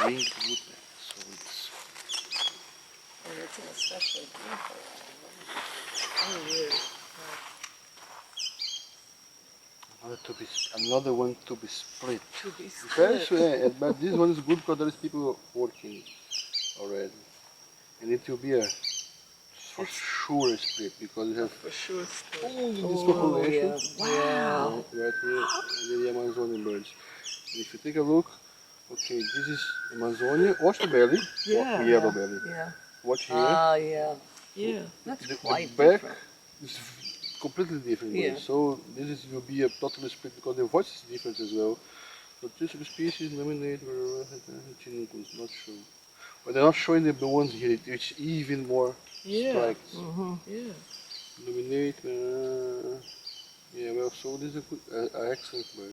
winged woodpecker. So it's And it's an especially beautiful one. Oh, weird. another one to be split. To be split. But this one is good because there is people working already, and it will be a for sure split because you have For sure split. only this population. Yeah. Wow. Right here, and the Amazonian birds. And if you take a look, okay, this is Amazonia. Watch the belly. Yeah. Yellow belly. Yeah. Watch here. Yeah. Yeah. That's quite the back different. is completely different. Yeah. So this will be a totally split because the voice is different as well. So two subspecies nominate tinnunculus, not sure. But they're not showing the ones here, it's even more strikes. Yeah. Nominate, yeah, well, so this is an excellent bird.